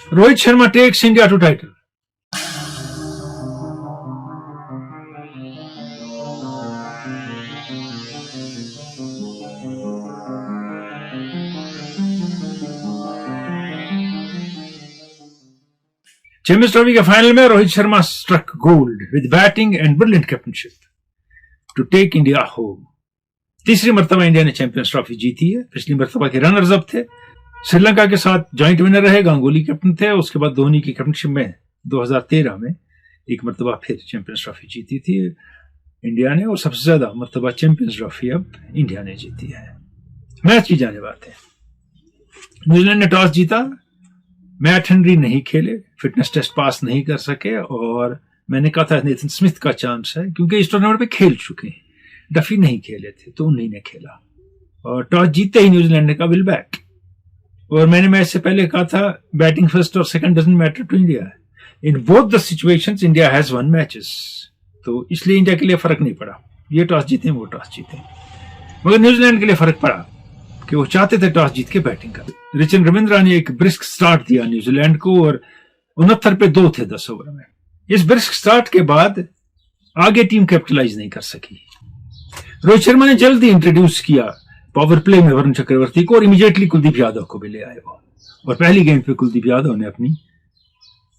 Rohit Sharma takes India to title. Champions trophy के final में Rohit Sharma struck gold with batting and brilliant captainship to take India home. तीसरी मर्तबा India ने champions trophy जीती है। पिछली मर्तबा के रनर्स अप थे, श्रीलंका के साथ जॉइंट विनर रहे, गांगुली कैप्टन थे। उसके बाद धोनी की कैप्टनशिप में 2013 में एक मर्तबा फिर चैंपियंस ट्रॉफी जीती थी इंडिया ने, और सबसे ज्यादा मर्तबा चैंपियंस ट्रॉफी अब इंडिया ने जीती है। मैच की जाने बात है, न्यूजीलैंड ने टॉस जीता, मैट हेनरी नहीं खेले, फिटनेस टेस्ट पास नहीं कर सके, और मैंने कहा था नेथन स्मिथ का चांस है क्योंकि इस टूर्नामेंट पे खेल चुके हैं। डफी नहीं खेले थे तो उन्हीं ने खेला, और टॉस जीतते ही न्यूजीलैंड ने कहा विल बैट। और मैंने मैच से पहले कहा था बैटिंग फर्स्ट और second doesn't matter to India, in both the situations India has won matches, तो इसलिए इंडिया के लिए फर्क नहीं पड़ा, ये टॉस जीते वो टॉस जीते। मगर न्यूजीलैंड के लिए फर्क पड़ा कि वो चाहते थे टॉस जीत के बैटिंग कर। रिचन रविंद्रा ने एक ब्रिस्क स्टार्ट दिया न्यूजीलैंड को, और 69 पे 2 थे 10 ओवर में। इस ब्रिस्क स्टार्ट के बाद आगे टीम कैपिटलाइज नहीं कर सकी। रोहित शर्मा ने जल्दी इंट्रोड्यूस किया पावर प्ले में वरुण चक्रवर्ती को, और इमीडिएटली कुलदीप यादव को भी ले आए वो, और पहली गेंद पे कुलदीप यादव ने अपनी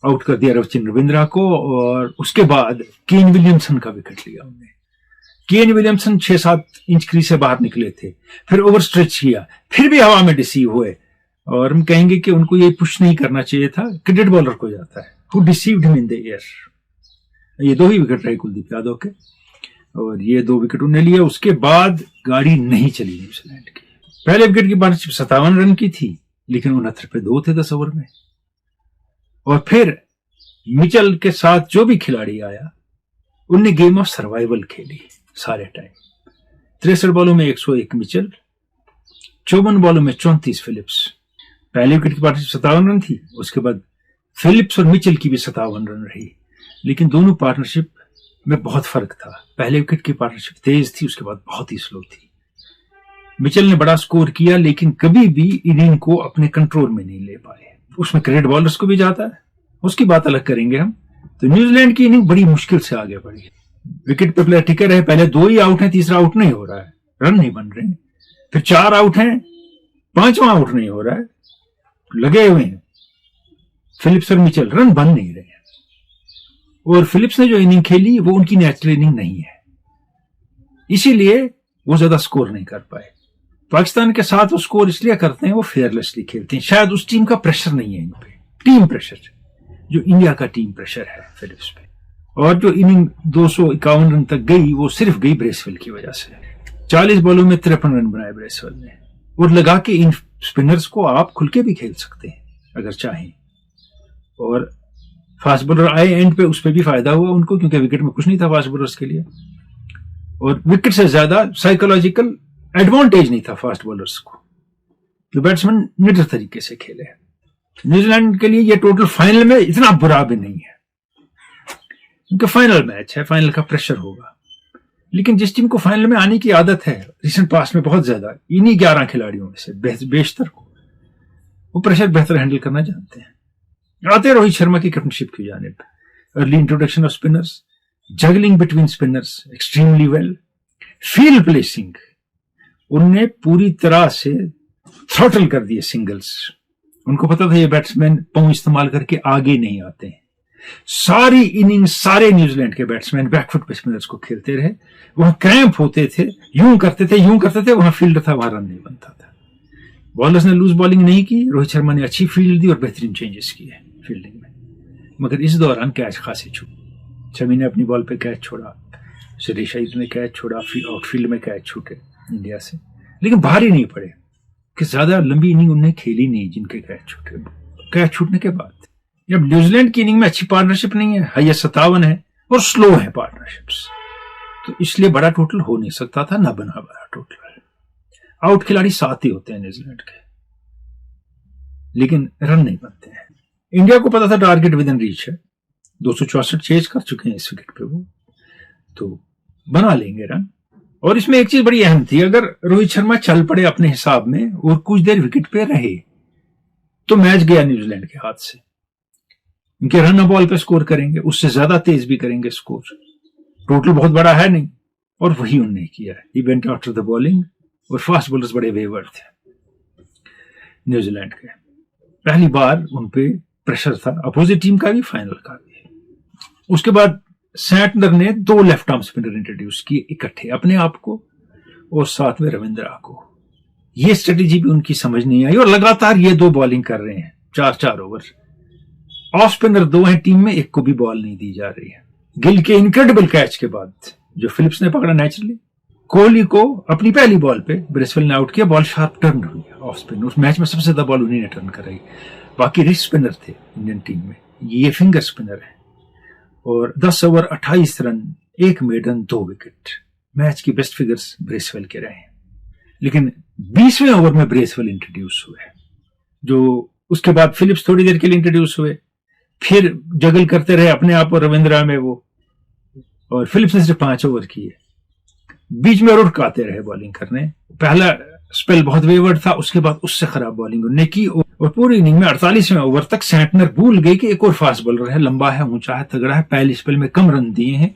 आउट कर दिया रविचंद्र रविंद्रा को, और उसके बाद केन विलियमसन का विकेट लिया उन्होंने। केन विलियमसन 6-7 इंच क्रीज से बाहर निकले थे, फिर ओवर स्ट्रेच किया, फिर भी हवा में डिसीव हुए, और हम कहेंगे कि उनको ये पुश नहीं करना चाहिए था, क्रेडिट बॉलर को जाता है, who deceived him in the air. ये 2 ही विकेट रहे कुलदीप यादव के, और ये 2 विकेट उन्हें लिया। उसके बाद गाड़ी नहीं चली न्यूजीलैंड की। पहले विकेट की पार्टनरशिप 57 रन की थी, लेकिन 69 पे 2 थे 10 ओवर में। और फिर मिचेल के साथ जो भी खिलाड़ी आया उनने गेम ऑफ सर्वाइवल खेली सारे टाइम। 63 बॉलों में 101 मिचेल, 54 बॉलों में 34 फिलिप्स। पहले विकेट की पार्टनरशिप 57 रन थी, उसके बाद फिलिप्स और मिचेल की भी 57 रन रही, लेकिन दोनों पार्टनरशिप में बहुत फर्क था। पहले विकेट की पार्टनरशिप तेज थी, उसके बाद बहुत ही स्लो थी। मिचेल ने बड़ा स्कोर किया, लेकिन कभी भी इनिंग को अपने कंट्रोल में नहीं ले पाए। उसमें क्रेडिट बॉलर्स को भी जाता है, उसकी बात अलग करेंगे हम। तो न्यूजीलैंड की इनिंग बड़ी मुश्किल से आगे बढ़ी। विकेट पे प्लेयर टिके रहे, पहले 2 ही आउट हैं, तीसरा आउट नहीं हो रहा है, रन नहीं बन रहे हैं। फिर 4 आउट हैं, 5वां आउट नहीं हो रहा है, लगे हुए हैं फिलिप्स और मिचेल, रन बन नहीं रहे हैं। और फिलिप्स ने जो इनिंग खेली वो उनकी नेचुरल इनिंग नहीं है, इसीलिए वो ज्यादा स्कोर नहीं कर पाए। पाकिस्तान के साथ वो स्कोर इसलिए करते हैं, वो फेयरलेसली खेलते हैं। शायद उस टीम का प्रेशर नहीं है इन पे, टीम प्रेशर जो इंडिया का टीम प्रेशर है फिलिप्स पे। और जो इनिंग 251 रन तक गई, वो सिर्फ गई ब्रेसवेल की वजह से। 40 बॉलों में 53 रन बनाए ब्रेसवेल ने, और लगा के इन स्पिनर्स को आप खुल के भी खेल सकते हैं अगर चाहें। और फास्ट बॉलर आए एंड पे, उस पर भी फायदा हुआ उनको, क्योंकि विकेट में कुछ नहीं था फास्ट बॉलर्स के लिए, और विकेट से ज्यादा साइकोलॉजिकल एडवांटेज नहीं था फास्ट बॉलर्स को, जो बैट्समैन निडर तरीके से खेले। न्यूजीलैंड के लिए ये टोटल फाइनल में इतना बुरा भी नहीं है, क्योंकि फाइनल मैच है, फाइनल का प्रेशर होगा। लेकिन जिस टीम को फाइनल में आने की आदत है रिसेंट पास्ट में बहुत ज्यादा, इन्हीं 11 खिलाड़ियों में से बेशतर को, वो प्रेशर बेहतर हैंडल करना जानते हैं। आते रोहित शर्मा की कैप्टनशिप की जानिब, early introduction off spinners, juggling between spinners extremely well, field placing, उनने पूरी तरह से थ्रॉटल कर दिए सिंगल्स। उनको पता था ये बैट्समैन पांव इस्तेमाल करके आगे नहीं आते हैं। सारी इनिंग सारे न्यूजीलैंड के बैट्समैन बैकफुट पे स्पिनर्स को खेलते रहे, वहां क्रैम्प होते थे, यूं करते थे, वहां फील्ड था, वहां रन नहीं बनता था। बॉलर्स ने लूज बॉलिंग नहीं की, रोहित शर्मा ने अच्छी फील्ड दी और बेहतरीन चेंजेस किए फील्डिंग में। मगर इस दौरान कैच खासे छूटे। शमी ने अपनी बॉल पे कैच छोड़ा, सुरेश अय्यर ने कैच छोड़ा, आउटफील्ड में कैच छूटे इंडिया से, लेकिन भारी नहीं पड़े कि ज्यादा लंबी इनिंग उन्होंने खेली नहीं जिनके कैच छूटे। कैच छूटने के बाद जब न्यूजीलैंड की इनिंग में अच्छी पार्टनरशिप नहीं है, हाईएस्ट 57 है और स्लो है पार्टनरशिप्स, तो इसलिए बड़ा टोटल हो नहीं सकता था, ना बना बड़ा टोटल। आउट खिलाड़ी 7 ही होते हैं न्यूजीलैंड के, लेकिन रन नहीं बनते हैं। इंडिया को पता था टारगेट विद इन रीच है, 264 चेज कर चुके हैं इस विकेट पे, वो तो बना लेंगे रन। और इसमें एक चीज बड़ी अहम थी, अगर रोहित शर्मा चल पड़े अपने हिसाब में और कुछ देर विकेट पे रहे तो मैच गया न्यूजीलैंड के हाथ से। उनके रन बॉल पे स्कोर करेंगे, उससे ज्यादा तेज भी करेंगे स्कोर, टोटल बहुत बड़ा है नहीं, और वही उन्होंने किया है। He went after the bowling, और फास्ट बॉलर्स बड़े वेवर्ड थे न्यूजीलैंड के। पहली बार उनपे प्रेशर था अपोजिट टीम का भी, फाइनल का भी। उसके बाद सैंटनर ने 2 लेफ्ट आर्म स्पिनर इंट्रोड्यूस किए इकट्ठे, अपने आप को और साथ में रविंद्रा को। ये स्ट्रेटेजी भी उनकी समझ नहीं आई, और लगातार ये 2 बॉलिंग कर रहे हैं 4-4 ओवर। ऑफ स्पिनर 2 हैं टीम में, एक को भी बॉल नहीं दी जा रही है। गिल के इनक्रेडिबल कैच के बाद जो फिलिप्स ने पकड़ा नेचुरली, कोहली को अपनी पहली बॉल पे ब्रेसवेल ने आउट किया, बॉल शार्प टर्न हुई ऑफ स्पिन। उस मैच में सबसे ज्यादा बॉल उन्हीं ने टर्न कराई, बाकी रिस्ट स्पिनर थे इंडियन टीम में, ये फिंगर स्पिनर है। और 10 over 28 run, 1 maiden, 2 wicket. Match की बेस्ट फिगर्स ब्रेसवेल के रहे। लेकिन 20वें ओवर में ब्रेसवेल इंट्रोड्यूस हुए, जो उसके बाद फिलिप्स थोड़ी देर के लिए इंट्रोड्यूस हुए, फिर जगल करते रहे अपने आप और रविंद्रा में वो, और फिलिप्स ने सिर्फ 5 ओवर किए। बीच में रुक आते रहे बॉलिंग करने। पहला स्पेल बहुत वेवर्ड था, उसके बाद उससे खराब बॉलिंग उन्होंने की, और पूरी इनिंग में 48वें ओवर तक सैंटनर भूल गए कि एक और फास्ट बॉलर है, लंबा है, ऊंचा है, तगड़ा है, पहली स्पेल में कम रन दिए हैं,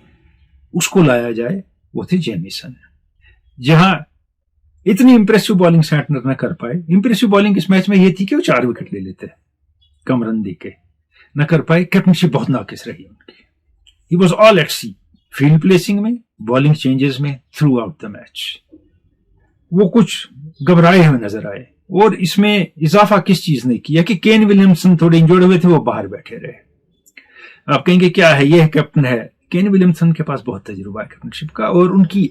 उसको लाया जाए। वो थे जेमिसन। जहां इतनी इंप्रेसिव बॉलिंग सैंटनर न कर पाए। इंप्रेसिव बॉलिंग इस मैच में ये थी कि वो 4 विकेट ले लेते कम रन दे के, न कर पाए। कैप्टनशिप बहुत नाकिस रही उनकी। He was all at sea, field placing में, बॉलिंग चेंजेस में, थ्रू आउट द मैच। वो कुछ घबराए हुए नजर आए, और इसमें इजाफा किस चीज ने किया कि केन विलियमसन थोड़े इंजर्ड हुए थे, वो बाहर बैठे रहे। आप कहेंगे क्या है, ये कैप्टन है। केन विलियमसन के पास बहुत तजुर्बा है कैप्टनशिप का, और उनकी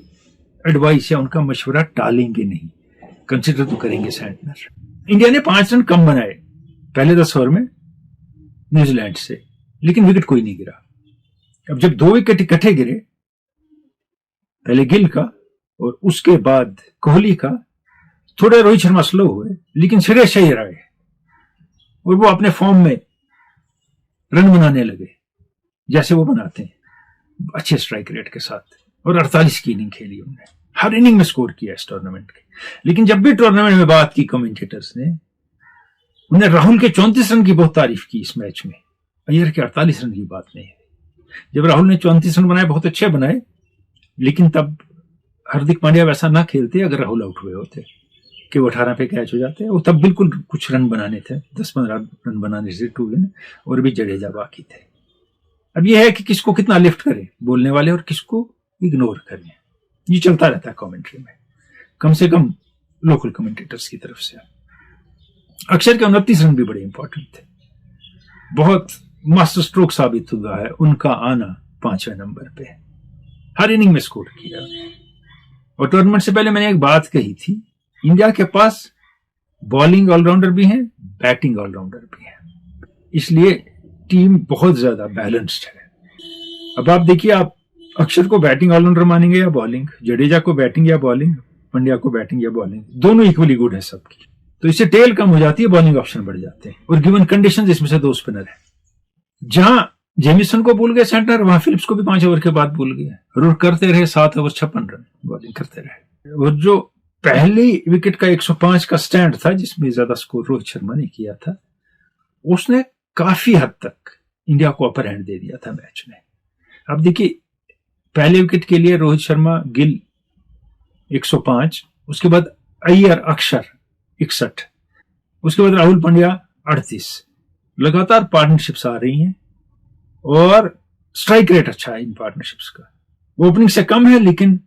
एडवाइस या उनका मशवरा टालेंगे नहीं, कंसिडर तो करेंगे सैंटनर। इंडिया ने 5 रन कम बनाए पहले 10 ओवर में न्यूजीलैंड से, लेकिन विकेट कोई नहीं गिरा। अब जब 2 विकेट इकट्ठे गिरे, पहले गिल का और उसके बाद कोहली का, थोड़े रोहित शर्मा स्लो हुए, लेकिन श्रेयस अय्यर आए और वो अपने फॉर्म में रन बनाने लगे जैसे वो बनाते हैं, अच्छे स्ट्राइक रेट के साथ, और 48 की इनिंग खेली उन्होंने, हर इनिंग में स्कोर किया इस टूर्नामेंट के। लेकिन जब भी टूर्नामेंट में बात की कमेंटेटर्स ने, उन्हें राहुल के 34 रन की बहुत तारीफ की इस मैच में, अय्यर के 48 रन की बात नहीं है। जब राहुल ने 34 रन बनाए, बहुत अच्छे बनाए, लेकिन तब हार्दिक पांड्या वैसा ना खेलते अगर राहुल आउट हुए होते कि वो 18 पे कैच हो जाते। वो तब बिल्कुल कुछ रन बनाने थे, 10-15 रन बनाने से 2 विन, और भी जडेजा बाकी थे। अब यह है कि किसको कितना लिफ्ट करें बोलने वाले और किसको इग्नोर करें, ये चलता रहता है कमेंट्री में, कम से कम लोकल कमेंटेटर्स की तरफ से। अक्षर के 29 रन भी बड़े इंपॉर्टेंट थे, बहुत मास्टर स्ट्रोक साबित हुआ है उनका आना 5वें नंबर पे, हर इनिंग में स्कोर किया। और टूर्नामेंट से पहले मैंने एक बात कही थी, इंडिया के पास बॉलिंग ऑलराउंडर भी हैं, बैटिंग ऑलराउंडर भी हैं, इसलिए टीम बहुत ज्यादा बैलेंस्ड है। अब आप देखिए, आप अक्षर को बैटिंग ऑलराउंडर मानेंगे या बॉलिंग, जडेजा को बैटिंग या बॉलिंग, पंड्या को बैटिंग या बॉलिंग, दोनों इक्वली गुड है सबकी। तो इससे टेल कम हो जाती है, बॉलिंग ऑप्शन बढ़ जाते हैं, और गिवन कंडीशन इसमें से 2 स्पिनर है। जहां जेमिसन को भूल गए सेंटर, वहां फिलिप्स को भी 5 ओवर के बाद भूल गए, रुक करते रहे, 7 ओवर 56 रन बॉलिंग करते रहे। और जो पहली विकेट का 105 का स्टैंड था, जिसमें ज्यादा स्कोर रोहित शर्मा ने किया था, उसने काफी हद तक इंडिया को अपर हैंड दे दिया था मैच में। अब देखिए, पहले विकेट के लिए रोहित शर्मा, गिल 105, उसके बाद अय्यर, अक्षर 61, उसके बाद राहुल पंड्या 38। लगातार पार्टनरशिप्स आ रही हैं और स्ट्राइक रेट अच्छा है इन पार्टनरशिप्स का। ओपनिंग से कम है, लेकिन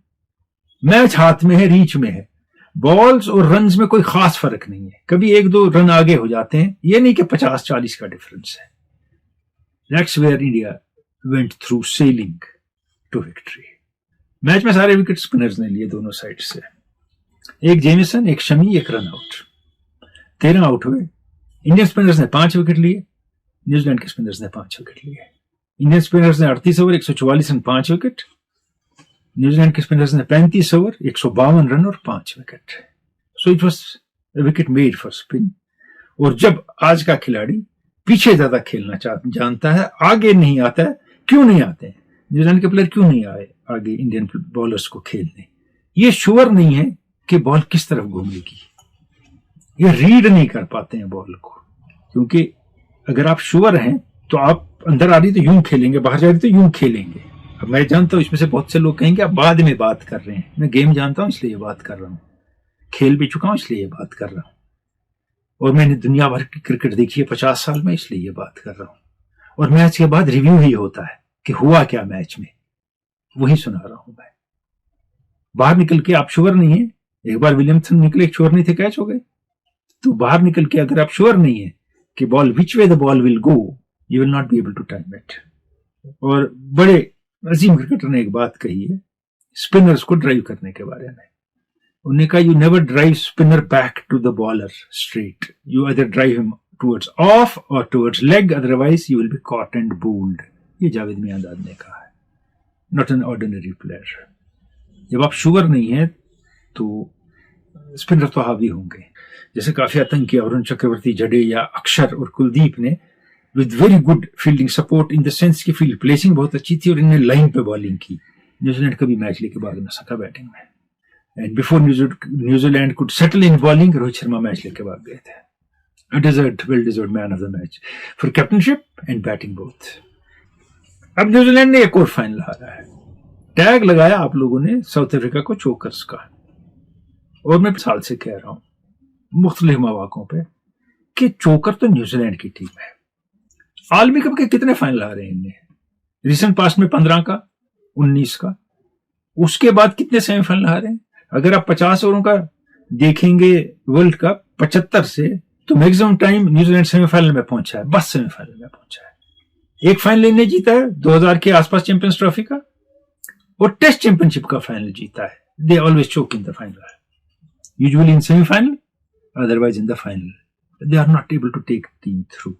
मैच हाथ में है, रीच में है, बॉल्स और रन्स में कोई खास फर्क नहीं है। कभी 1-2 रन आगे हो जाते हैं, ये नहीं कि 50-40 का डिफरेंस है। That's where India went through sailing to victory. Match में सारे विकेट स्पिनर्स ने लिए दोनों साइड से, एक जेमिसन, एक शमी, एक रन आउट, 13 आउट हुए। इंडियन स्पिनर्स ने 5 विकेट लिए, न्यूजीलैंड के स्पिनर्स ने 5 विकेट लिए। इंडियन स्पिनर्स ने 38 ओवर 144 रन 5 विकेट, न्यूजीलैंड के स्पिनर्स ने 35 ओवर 152 रन और 5 wicket. So it was a wicket made for spin. और जब आज का खिलाड़ी पीछे ज्यादा खेलना जानता है, आगे नहीं आता है, क्यों नहीं आते हैं न्यूजीलैंड के प्लेयर, क्यों नहीं आए आगे इंडियन बॉलर्स को खेलने? ये श्योर नहीं है कि बॉल किस तरफ घूमेगी, ये रीड नहीं कर पाते हैं बॉल को, क्योंकि अगर आप श्योर हैं तो आप अंदर आ रही तो यूं खेलेंगे, बाहर जा रही तो यूं खेलेंगे। अब मैं जानता हूं इसमें से बहुत से लोग कहेंगे आप बाद में बात कर रहे हैं, मैं गेम जानता हूं इसलिए ये बात कर रहा हूं, खेल भी चुका हूं इसलिए ये बात कर रहा हूं, और मैंने दुनिया भर की क्रिकेट देखी है 50 साल में इसलिए ये बात कर रहा हूं। और मैच के बाद रिव्यू ही होता है कि हुआ क्या मैच में, वही सुना रहा हूं मैं। बाहर निकल के आप श्योर नहीं है, एक बार विलियमसन निकले श्योर नहीं थे, कैच हो गए। तो बाहर निकल के अगर आप श्योर नहीं है कि ball which way the ball will go, you will not be able to time it. और बड़े अजीम क्रिकेटर ने एक बात कही है स्पिनर्स को ड्राइव करने के बारे में। उन्होंने कहा you never drive spinner back to the bowler straight, you either drive him towards off or towards leg, otherwise you will be caught and bowled. ये जावेद मियांदाद ने कहा है, नॉट एन ऑर्डिनरी प्लेयर। जब आप शुगर नहीं है तो स्पिनर तो हावी होंगे। जैसे काफी आतंक किया वरुण चक्रवर्ती, जडेजा, अक्षर और कुलदीप ने with very good fielding support in the sense की फील्ड प्लेसिंग बहुत अच्छी थी और इन्हें लाइन पे बॉलिंग की। न्यूजीलैंड कभी मैच लेके भाग ना सका बैटिंग में, and before New Zealand could settle in bowling, Rohit Sharma match लेके भाग गए थे। Well deserved man of the match for captainship and batting both. अब न्यूजीलैंड ने एक और फाइनल हारा है। टैग लगाया आप लोगों ने साउथ अफ्रीका को चोकर्स का, और मैं साल से कह रहा हूं मुख्तलिफ मौकों पे कि चोकर तो न्यूजीलैंड की टीम है। आलमी कप के कितने फाइनल हारे हैं इनने? रिसेंट पास्ट में 15 का, 19 का, उसके बाद कितने सेमीफाइनल हारे हैं? अगर आप 50 ओवरों का देखेंगे वर्ल्ड कप 75 से, तो मैक्सिमम टाइम न्यूजीलैंड सेमीफाइनल में पहुंचा है, बस सेमीफाइनल में पहुंचा है। एक फाइनल इन्हें जीता है 2000 के आसपास चैंपियंस ट्रॉफी का, और टेस्ट चैंपियनशिप का फाइनल जीता है। They always choke in the final, usually in semifinal, otherwise in the final. They are not able to take team through.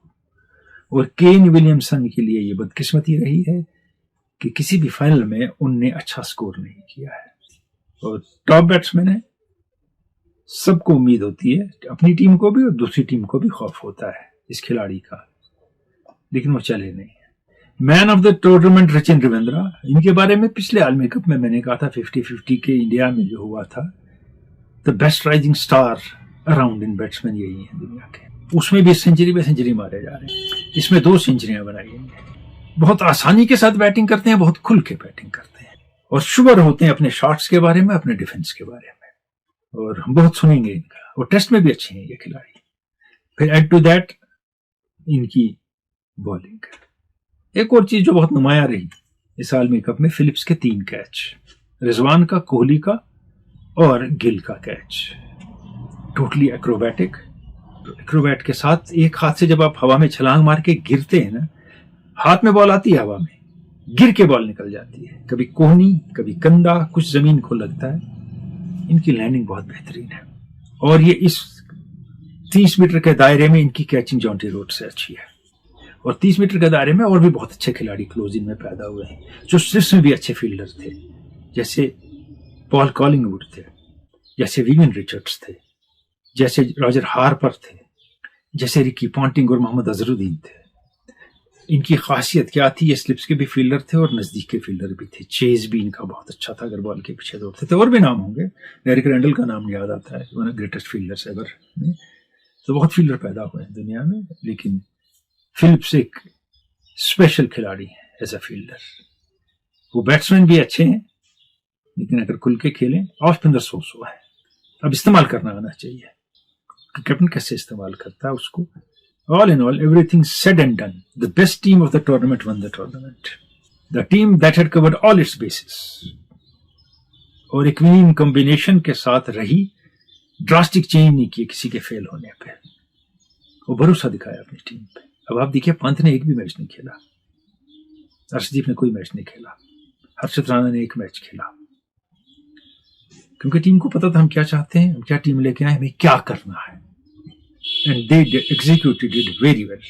और केन विलियमसन के लिए ये बदकिस्मती रही है कि किसी भी फाइनल में उनने अच्छा स्कोर नहीं किया है। और टॉप बैट्समैन है, सबको उम्मीद होती है, अपनी टीम को भी और दूसरी टीम को भी खौफ होता है इस खिलाड़ी का, लेकिन वो चले नहीं। Man of the tournament Rachin Ravindra, इनके बारे में पिछले आलमी कप में मैंने कहा था 50-50 के इंडिया में जो हुआ था, the best rising star around in batsman यही है दुनिया के। उसमें भी सेंचुरी पे सेंचुरी मारे जा रहे हैं, इसमें 2 सेंचुरियां बनाई हैं। बहुत आसानी के साथ बैटिंग करते हैं, बहुत खुल के बैटिंग करते हैं, और शुगर होते हैं अपने शॉट्स के बारे में, अपने डिफेंस के बारे में, और हम बहुत सुनेंगे इनका। और टेस्ट में भी अच्छे हैं ये खिलाड़ी। फिर एड टू दैट इनकी बॉलिंग। एक और चीज जो बहुत नुमाया रही इस आलमी कप में, फिलिप्स के 3 कैच, रिजवान का, कोहली का और गिल का कैच, टोटली एक्रोबैटिक। एक्रोबैट के साथ एक हाथ से जब आप हवा में छलांग मार के गिरते हैं ना, हाथ में बॉल आती है, हवा में गिर के बॉल निकल जाती है, कभी कोहनी कभी कंधा, कुछ जमीन को लगता है। इनकी लैंडिंग बहुत बेहतरीन है, और ये इस 30 मीटर के दायरे में इनकी कैचिंग जॉन्टी रोड से अच्छी है। और 30 मीटर के दायरे में और भी बहुत अच्छे खिलाड़ी क्लोज इन में पैदा हुए हैं, जो स्ट्रिप्स में भी अच्छे फील्डर थे, जैसे पॉल कॉलिंगवुड थे, जैसे विवियन रिचर्ड्स थे, जैसे रॉजर हार्पर थे, जैसे रिकी पॉन्टिंग और मोहम्मद अजहरुद्दीन थे। इनकी खासियत क्या थी? ये स्लिप्स के भी फील्डर थे और नजदीक के फील्डर भी थे। चेज भी इनका बहुत अच्छा था, अगर बॉल के पीछे दौड़ते थे। और भी नाम होंगे, एरिक रैंडल का नाम याद आता है, one of greatest fielders ever. तो बहुत फील्डर पैदा हुए हैं दुनिया में, लेकिन फिलिप्स एक स्पेशल खिलाड़ी है एज अ फील्डर। वो बैट्समैन भी अच्छे हैं, लेकिन अगर खुल के खेलें, ऑफ स्पिनर सो है। अब इस्तेमाल करना आना चाहिए कि कैप्टन कैसे इस्तेमाल करता है उसको। All in all, everything said and done, the best team of the tournament won the tournament. The team that had covered all its bases. और एक विनिंग कॉम्बिनेशन के साथ रही, ड्रास्टिक चेंज नहीं किए किसी के फेल होने पे, वो भरोसा दिखाया अपनी टीम पे। अब आप देखिए, पंत ने एक भी मैच नहीं खेला, अर्शदीप ने कोई मैच नहीं खेला, हर्षित राणा ने एक मैच खेला, क्योंकि टीम को पता था हम क्या चाहते हैं, हम क्या टीम लेके आए, हमें क्या करना है। And they executed it very well.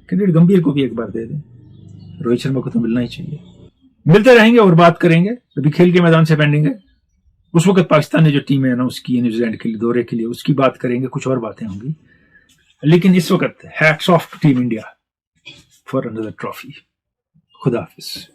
Cricket गंभीर को भी एक बार दे दें, रोहित शर्मा को तो मिलना ही चाहिए। मिलते रहेंगे और बात करेंगे। अभी खेल के मैदान से पेंडिंग है, उस वक्त पाकिस्तान ने जो टीम अनाउंस की है न्यूजीलैंड के लिए दौरे के लिए, उसकी बात करेंगे, कुछ और बातें होंगी। लेकिन इस वक्त hats off to team India for another trophy. खुदा हाफिज।